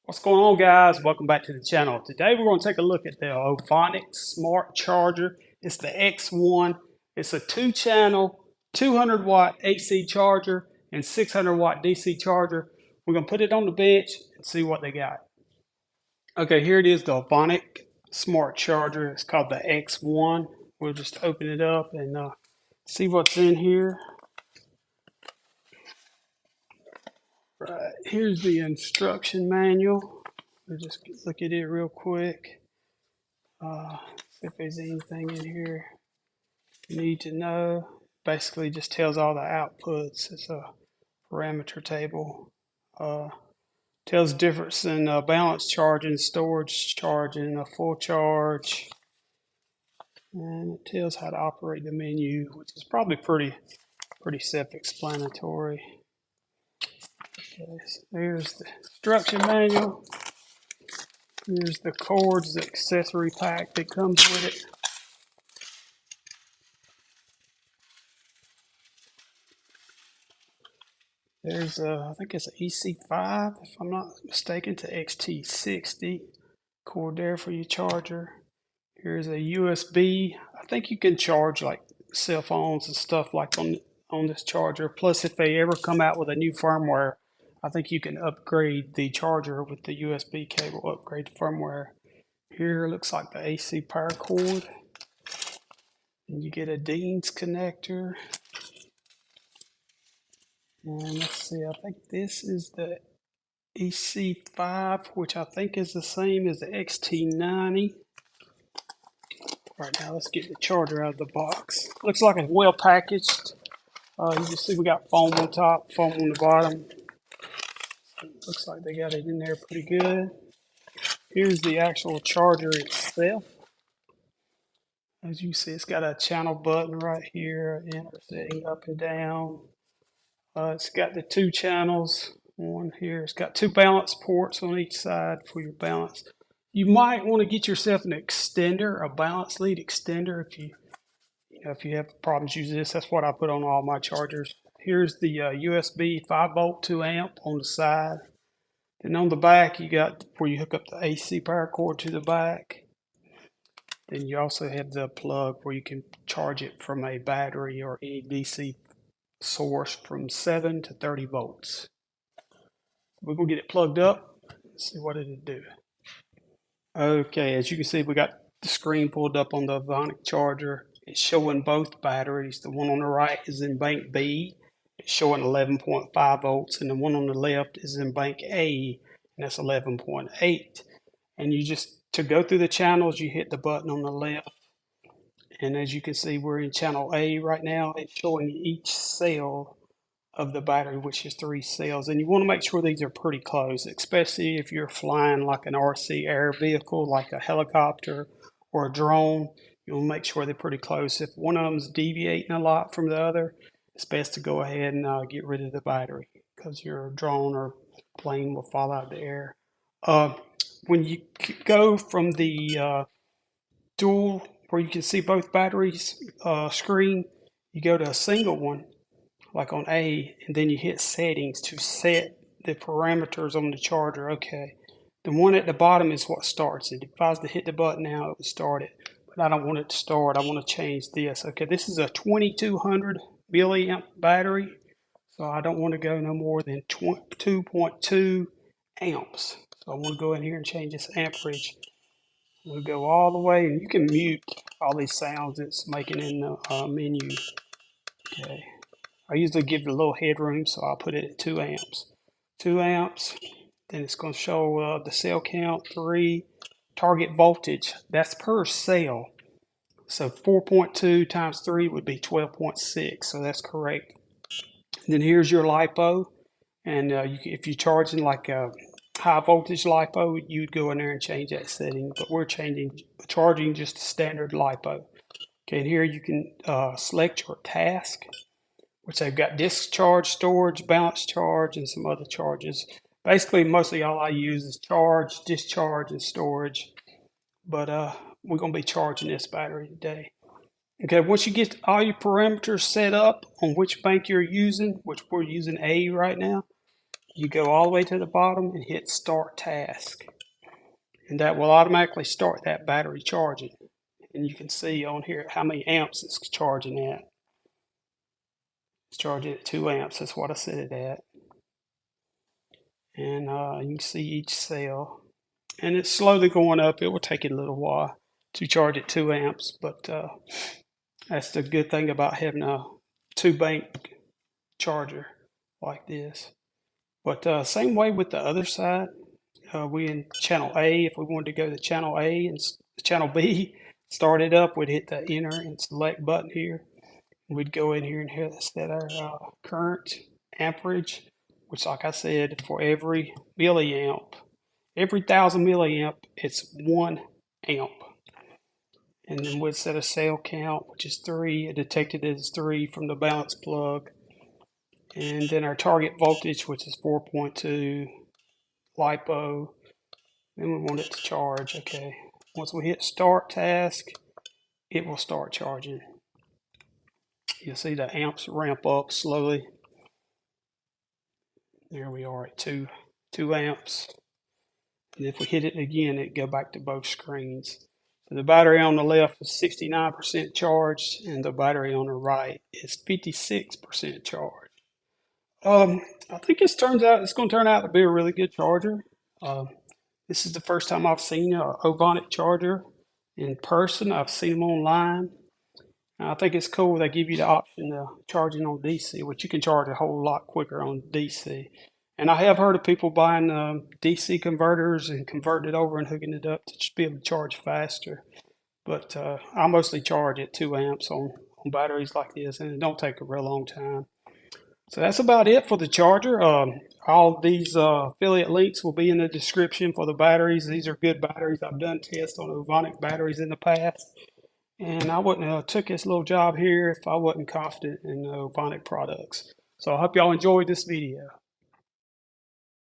What's going on, guys? Welcome back to the channel. Today we're going to take a look at the OVONIC smart charger. It's the X1. It's a 2-channel 200 watt AC charger and 600 watt DC charger. We're going to put it on the bench and see what they got. Okay, here it is, the OVONIC smart charger. It's called the X1. We'll just open it up and see what's in here. Right, here's the instruction manual. We'll just look at it real quick. See if there's anything in here you need to know. Basically just tells all the outputs. It's a parameter table. Tells the difference in balance charging, storage charging, a full charge. And it tells how to operate the menu, which is probably pretty self-explanatory. Okay, so there's the instruction manual. Here's the cords, the accessory pack that comes with it. There's I think it's an EC5, if I'm not mistaken, to XT60 cord there for your charger. Here's a USB. I think you can charge like cell phones and stuff like on this charger. Plus, if they ever come out with a new firmware, I think you can upgrade the charger with the USB cable, upgrade the firmware. Here looks like the AC power cord. And you get a Dean's connector. And let's see, I think this is the EC5, which I think is the same as the XT90. Right now, let's get the charger out of the box. Looks like it's well packaged. You can see we got foam on top, foam on the bottom. Looks like they got it in there pretty good. Here's the actual charger itself. As you see, it's got a channel button right here, enter setting up and down. It's got the 2 channels, one here. It's got 2 balance ports on each side for your balance. You might want to get yourself an extender, a balance lead extender, if you have problems using this. That's what I put on all my chargers. Here's the USB 5-volt 2 amp on the side. Then on the back, you got where you hook up the AC power cord to the back. Then you also have the plug where you can charge it from a battery or any DC source from 7 to 30 volts. We're going to get it plugged up and see what it'll do. Okay, as you can see, we got the screen pulled up on the OVONIC charger. It's showing both batteries. The one on the right is in bank B. It's showing 11.5 volts, and the one on the left is in bank A, and that's 11.8. And you just, to go through the channels, you hit the button on the left. And as you can see, we're in channel A right now. It's showing each cell of the battery, which is 3 cells. And you want to make sure these are pretty close, especially if you're flying like an RC air vehicle, like a helicopter or a drone. You want to make sure they're pretty close. If one of them is deviating a lot from the other, it's best to go ahead and get rid of the battery, because your drone or plane will fall out of the air. When you go from the dual, where you can see both batteries screen, you go to a single one, like on A, and then you hit settings to set the parameters on the charger. Okay, the one at the bottom is what starts it. If I was to hit the button now, it would start it, but I don't want it to start. I want to change this. Okay, this is a 2200 milliamp battery, so I don't want to go no more than 2.2 amps. So I want to go in here and change this amperage. We'll go all the way, and you can mute all these sounds it's making in the menu. Okay, I usually give it a little headroom, so I'll put it at 2 amps. 2 amps, then it's going to show the cell count, 3, target voltage, that's per cell. So 4.2 times 3 would be 12.6, so that's correct. And then here's your LiPo, and if you're charging like a high voltage LiPo, you'd go in there and change that setting, but we're charging just a standard LiPo. Okay, and here you can select your task, which they've got discharge, storage, balance charge, and some other charges. Basically, mostly all I use is charge, discharge, and storage, but we're going to be charging this battery today. Okay, once you get all your parameters set up on which bank you're using, which we're using A right now, you go all the way to the bottom and hit Start Task. And that will automatically start that battery charging. And you can see on here how many amps it's charging at. It's charging at 2 amps. That's what I set it at. And you can see each cell. And it's slowly going up. It will take it a little while to charge at 2 amps. But that's the good thing about having a 2-bank charger like this. But same way with the other side. We in channel A. If we wanted to go to channel A and channel B, start it up, we'd hit the enter and select button here. We'd go in here and set our current amperage, which, like I said, for every milliamp, every 1,000 milliamp, it's 1 amp. And then we'd set a cell count, which is 3. It detected it as 3 from the balance plug. And then our target voltage, which is 4.2. Lipo. Then we want it to charge. Okay. Once we hit Start Task, it will start charging. You'll see the amps ramp up slowly. There we are at 2 amps. And if we hit it again, it go back to both screens. So the battery on the left is 69% charged, and the battery on the right is 56% charged. I think it's going to turn out to be a really good charger. This is the first time I've seen an OVONIC charger in person. I've seen them online. I think it's cool they give you the option of charging on DC, which you can charge a whole lot quicker on DC. And I have heard of people buying DC converters and converting it over and hooking it up to just be able to charge faster. But I mostly charge at 2 amps on batteries like this, and it don't take a real long time. So that's about it for the charger. All these affiliate links will be in the description for the batteries. These are good batteries. I've done tests on OVONIC batteries in the past. And I wouldn't have took this little job here if I wasn't confident in OVONIC products. So I hope y'all enjoyed this video.